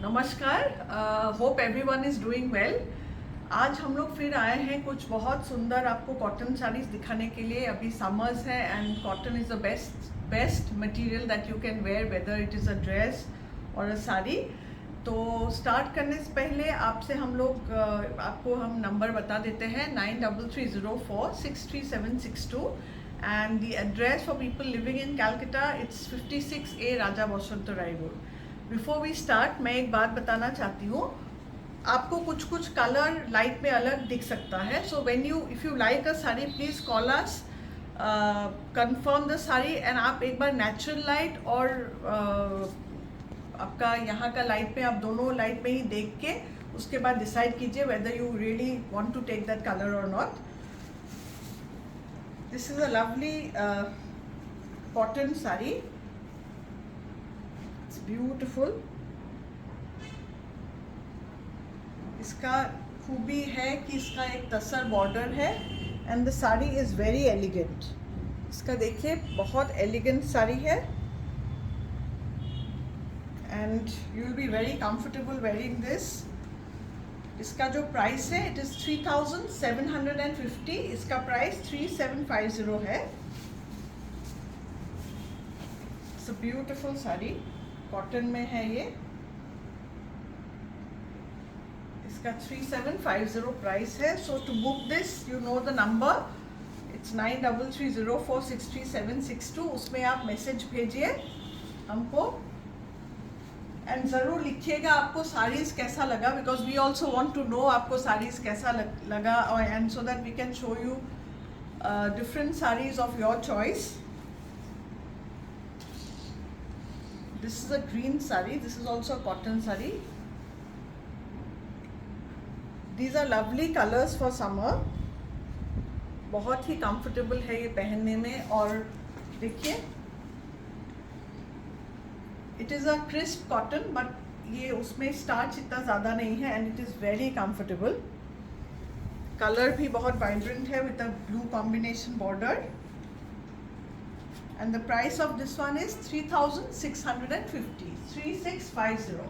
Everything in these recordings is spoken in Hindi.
नमस्कार, hope everyone is doing well. आज हम लोग फिर आए हैं कुछ बहुत सुंदर आपको कॉटन साड़ीज दिखाने के लिए। अभी समर्स है and cotton is the best material that you can wear, whether it is a dress और अ साड़ी। तो स्टार्ट करने से पहले आपसे हम लोग आपको हम नंबर बता देते हैं 9330463762 and the address for people living in Calcutta it's 56A Raja Vasant Rai road. Before we start मैं एक बात बताना चाहती हूँ, आपको कुछ कुछ कलर लाइट में अलग दिख सकता है। So when you if you like a sari please call us, confirm the sari and आप एक बार नेचुरल लाइट और आपका यहाँ का लाइट में, आप दोनों लाइट में ही देख के उसके बाद डिसाइड कीजिए whether you really want to take that colour और not. This is a lovely cotton sari, it's beautiful. इसका खूबी है कि इसका एक तसर बॉर्डर है and the sari is very elegant. इसका देखिए बहुत एलिगेंट साड़ी है and you will be very comfortable wearing this. इसका जो प्राइस है इट इज़ 3750। इसका प्राइस 3750 है। It's a beautiful sari, cotton में है ये। इसका 3750 प्राइस है। So to book this you know the number, it's 9330463762। उसमें आप मैसेज भेजिए हमको एंड ज़रूर लिखिएगा आपको साड़ीज़ कैसा लगा, because we also want to know आपको साड़ीज़ कैसा लगा and so that we can show you different saris of your choice. This is a green sari, this is also a cotton sari. These are lovely colors for summer। बहुत ही कंफर्टेबल है ये पहनने में। और देखिए it is a crisp cotton, but ये उसमें स्टार्च इतना ज़्यादा नहीं है and it is very comfortable. Colour भी बहुत वाइब्रेंट है with a blue combination border and the price of this one is 3650, 3650।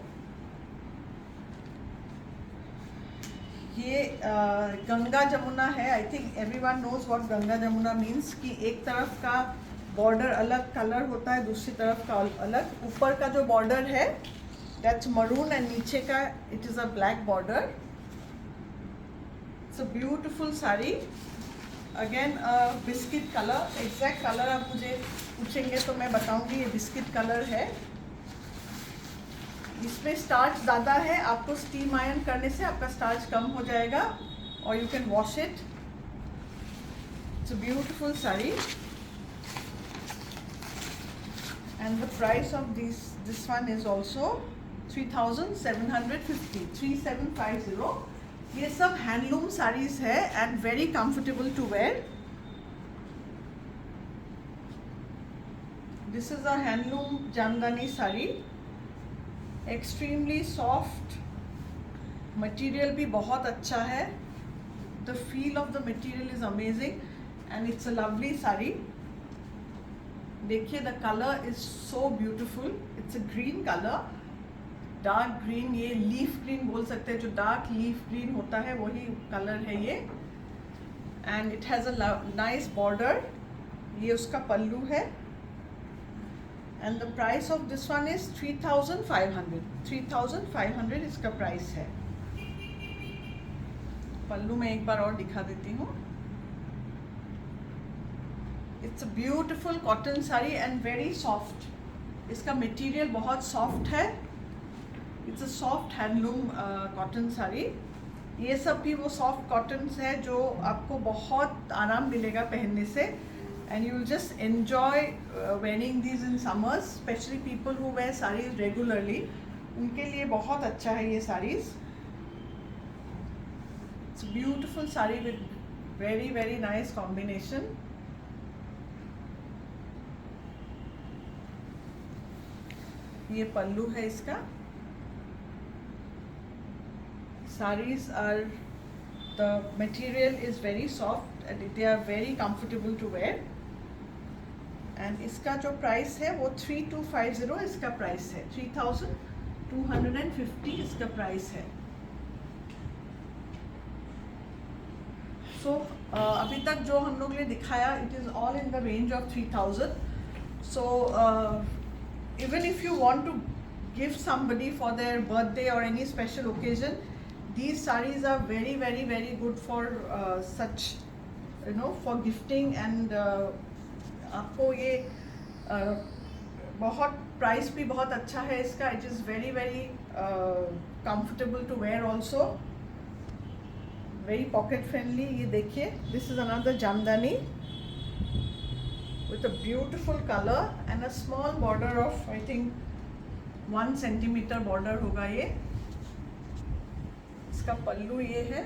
ये गंगा जमुना है। I think everyone knows what Ganga Jamuna means कि एक तरफ का बॉर्डर अलग कलर होता है, दूसरी तरफ का अलग। ऊपर का जो बॉर्डर है दैट्स मरून एंड नीचे का it is a black border. It's a beautiful sari, again biscuit colour. Exact colour आप मुझे पूछेंगे तो मैं बताऊंगी ये बिस्किट कलर है। इसमें स्टार्च ज़्यादा है, आपको स्टीम आयरन करने से आपका स्टार्च कम हो जाएगा और you can wash it. It's a beautiful sari and the price of this one is also 3750, 3750। ये सब हैंडलूम साड़ीज है and very comfortable to wear. This is a handloom jamdani sari, extremely soft, material भी बहुत अच्छा है। The feel of the material is amazing and it's a lovely sari. देखिए the colour is so beautiful, it's a green colour, dark green. ये लीफ ग्रीन बोल सकते हैं, जो डार्क लीफ ग्रीन होता है वही कलर है ये। And it has a nice border. ये उसका पल्लू है and the price of this one is 3500, 3500 इसका प्राइस है। पल्लू में एक बार और दिखा देती हूँ। It's a beautiful cotton sari and very soft. इसका मटेरियल बहुत सॉफ्ट है। It's a soft handloom cotton sari. ये सब भी वो सॉफ्ट कॉटन्स है जो आपको बहुत आराम मिलेगा पहनने से and you will just enjoy wearing these in summers, specially people who wear saris regularly, उनके लिए बहुत अच्छा है ये saris. It's beautiful sari with very very nice combination. ये पल्लू है इसका। Sarees are, the material is very soft and they are very comfortable to wear and इसका जो प्राइस है वो 3250 इसका प्राइस है, 3250। 250 इसका प्राइस है। सो अभी तक जो हम लोग ने दिखाया, it is all in the range of 3000. So even if you want to give somebody for their birthday or any special occasion, these sarees are very very very good for such, you know, for gifting. And आपको ये बहुत प्राइस भी बहुत अच्छा है इसका. It is very very comfortable to wear also, very pocket friendly. ये देखिए, this is another jamdani with a beautiful color and a small border of, I think 1 centimeter border होगा ये. इसका पल्लू ये है.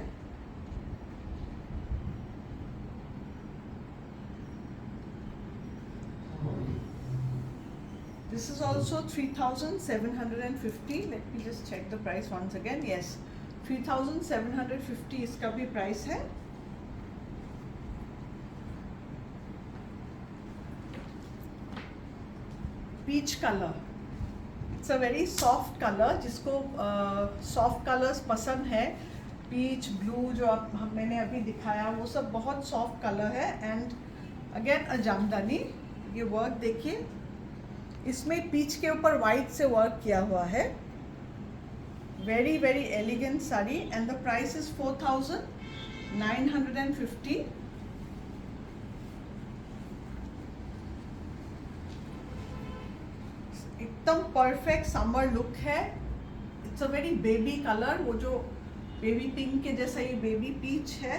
This is also 3750. Let me just check the price once again. Yes, 3750 इसका भी प्राइस है. Peach colour, it's a very soft colour. जिसको सॉफ्ट कलर्स पसंद है, पीच, ब्लू जो मैंने अभी दिखाया, वो सब बहुत सॉफ्ट कलर है. And again a jamdani. ये वर्क देखिए, इसमें पीच के ऊपर वाइट से वर्क किया हुआ है. Very very elegant sari. And the price is 4950. एकदम परफेक्ट समर लुक है. It's a very baby colour. वो जो बेबी पिंक के जैसा ये बेबी पीच है.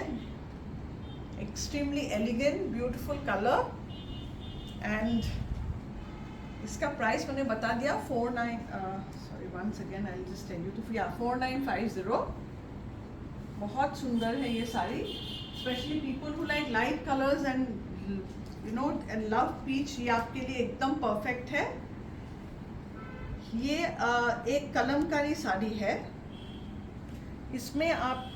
Extremely elegant beautiful colour. And इसका प्राइस मैंने बता दिया, 4950. बहुत सुंदर है ये sari. Specially people who like light colours and you know and love peach, ये आपके लिए एकदम परफेक्ट है. ये एक कलमकारी साड़ी है. इसमें आप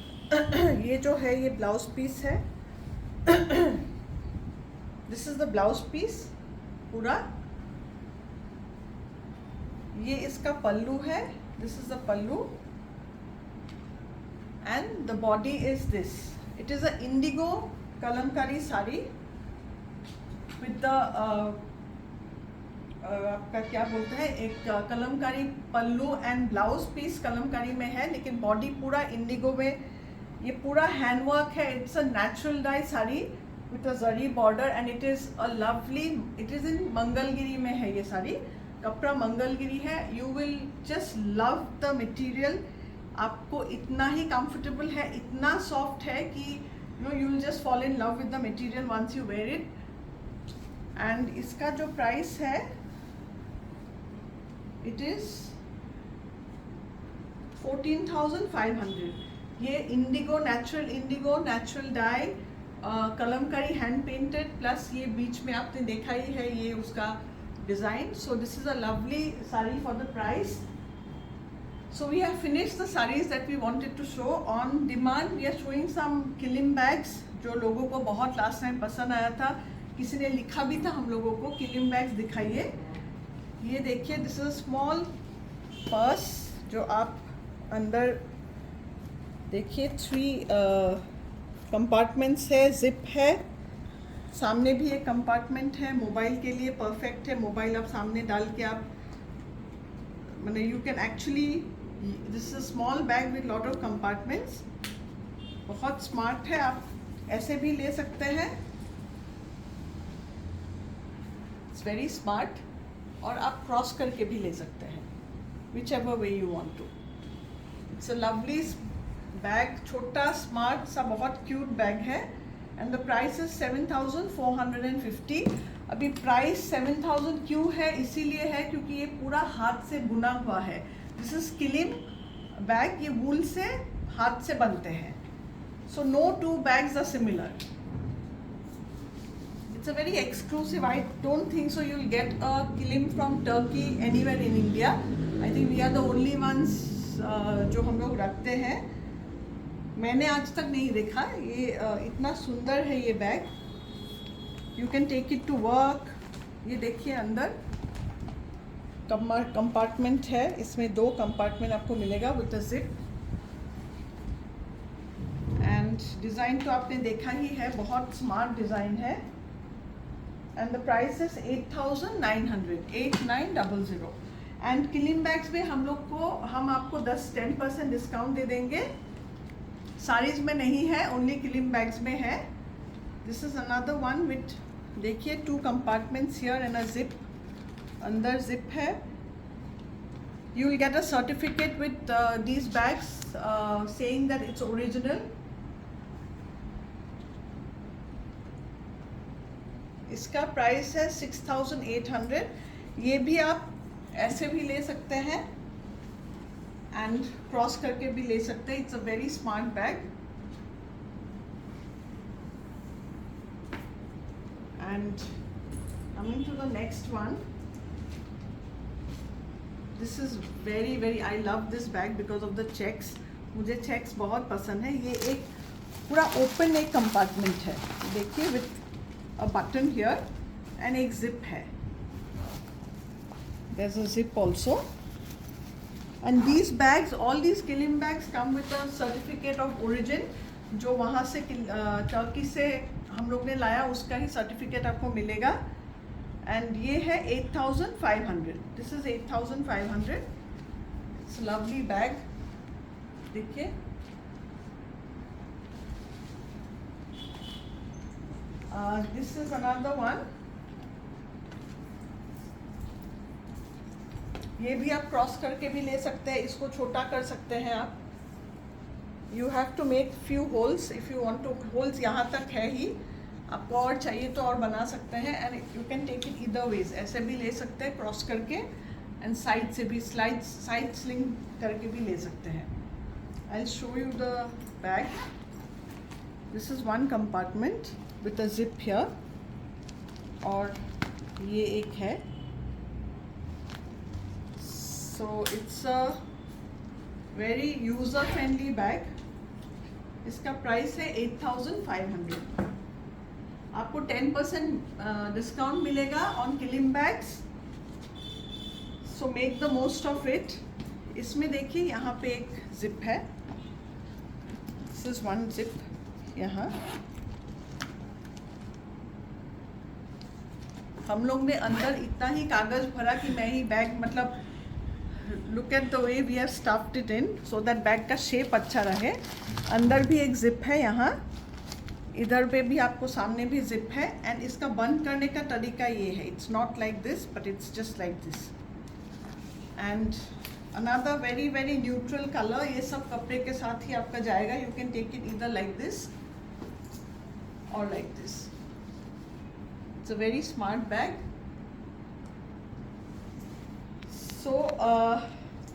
ये जो है ये ब्लाउज पीस है. This is the blouse piece पूरा. ये इसका पल्लू है. This is the pallu and the body is this. It is a indigo Kalamkari sari with the आपका क्या बोलते हैं, एक Kalamkari pallu and blouse piece Kalamkari में है, लेकिन बॉडी पूरा इंडिगो में. ये पूरा हैंडवर्क है. It's a natural dye sari with a zari border and it is a lovely. It is in Mangalgiri में है ये साड़ी. कपड़ा मंगलगिरी है. You will just love the material. आपको इतना ही कंफर्टेबल है, इतना सॉफ्ट है कि you will just fall in love with the material once you wear it. And इसका जो प्राइस है, इट इज 14,500. ये indigo natural dye Kalamkari hand painted, plus ये बीच में आपने देखा ही है ये उसका design. So this is a lovely sari for the price. So we have finished the saris that we wanted to show on demand. We are showing some kilim bags जो लोगों को बहुत लास्ट टाइम पसंद आया था. किसी ने लिखा भी था हम लोगों को किलिम बैग्स दिखाइए. ये देखिए, दिस इज स्मॉल पर्स जो आप अंदर देखिए 3 कंपार्टमेंट्स है. जिप है. सामने भी एक कंपार्टमेंट है. मोबाइल के लिए परफेक्ट है. मोबाइल आप सामने डाल के आप मैंने you can actually, this is small bag with lot of compartments. बहुत स्मार्ट है. आप ऐसे भी ले सकते हैं. It's very smart. और आप क्रॉस करके भी ले सकते हैं, whichever way you want to. It's a lovely bag. छोटा स्मार्ट सा बहुत क्यूट बैग है. And the price is 7,450. अभी प्राइस 7,000 क्यों है? इसीलिए है क्योंकि ये पूरा हाथ से बुना हुआ है. This is kilim bag. ये वूल से हाथ से बनते हैं. So no 2 bags are similar. It's a very exclusive. I don't think so you'll get a kilim from Turkey anywhere in India. I think we are the only ones जो हम लोग रखते हैं. मैंने आज तक नहीं देखा. ये इतना सुंदर है ये bag. You can take it to work. ये देखिए अंदर कंपार्टमेंट है, इसमें 2 कंपार्टमेंट आपको मिलेगा with a zip. And design तो आपने देखा ही है, बहुत स्मार्ट डिज़ाइन है। And the price is 8,900, 8900। And killing bags में हम आपको 10% डिस्काउंट दे देंगे। साड़ीज में नहीं है, ओनली किलिंग बैग्स में है। This is another one with, देखिए 2 compartments here and a zip, अंदर जिप है। You will get a certificate with these bags saying that its original. इसका प्राइस है 6,800। ये भी आप ऐसे भी ले सकते हैं एंड क्रॉस करके भी ले सकते हैं। It's a very smart bag. And coming to the next one, this is very I love this bag because of the checks. मुझे चेक्स बहुत पसंद है। ये एक पूरा ओपन एक कंपार्टमेंट है, देखिए with a button here and एक जिप है। there's a zip also, and these bags, all these kilim bags come with a certificate of origin। जो वहाँ से टर्की से हम लोग ने लाया उसका ही सर्टिफिकेट आपको मिलेगा। एंड ये है 8,500। This is 8,500। It's lovely bag, देखिए। This is another one. ये भी आप क्रॉस करके भी ले सकते हैं, इसको छोटा कर सकते हैं आप। You have to make few holes if you want to. Holes यहाँ तक है ही, आपको और चाहिए तो और बना सकते हैं। And you can take it either ways, ऐसे भी ले सकते हैं क्रॉस करके, एंड साइड से भी साइड स्लिंग करके भी ले सकते हैं। I will show you the bag. This is one compartment with a zip here, और ये एक है। So it's a very user friendly bag। इसका प्राइस है 8,500। आपको 10% डिस्काउंट मिलेगा on killing bags, so make the most of it. इसमें देखिए यहाँ पे एक जिप है, दिस इज वन जिप। यहाँ हम लोग ने अंदर इतना ही कागज भरा कि मैं ही बैग, मतलब look at the way we have stuffed it in so that bag का शेप अच्छा रहे। अंदर भी एक जिप है यहाँ, इधर पे भी आपको सामने भी जिप है। एंड इसका बंद करने का तरीका ये है, it's not like this but it's just like this. And another very neutral colour, ये सब कपड़े के साथ ही आपका जाएगा। You can take it either like this और like this. It's a very smart bag. So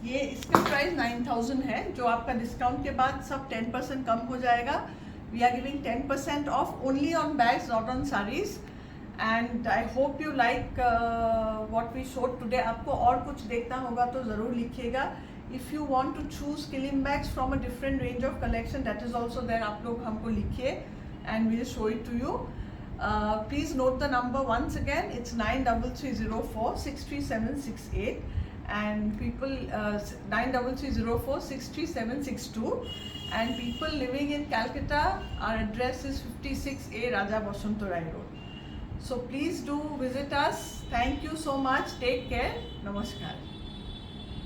ये इसका प्राइस 9,000 है, जो आपका डिस्काउंट के बाद सब 10% कम हो जाएगा। We are giving 10% off only on bags, not on saris. And I hope you like what we showed today. आपको और कुछ देखना होगा तो ज़रूर लिखिएगा। If you want to choose kilim bags from a different range of collection, that is also there. आप लोग हमको लिखिए and we will show it to you. Please note the number once again. It's 93304 63768, and people 93304 63762, and people living in Calcutta, our address is 56A Raja Bashantorai Road. So please do visit us. Thank you so much. Take care. Namaskar.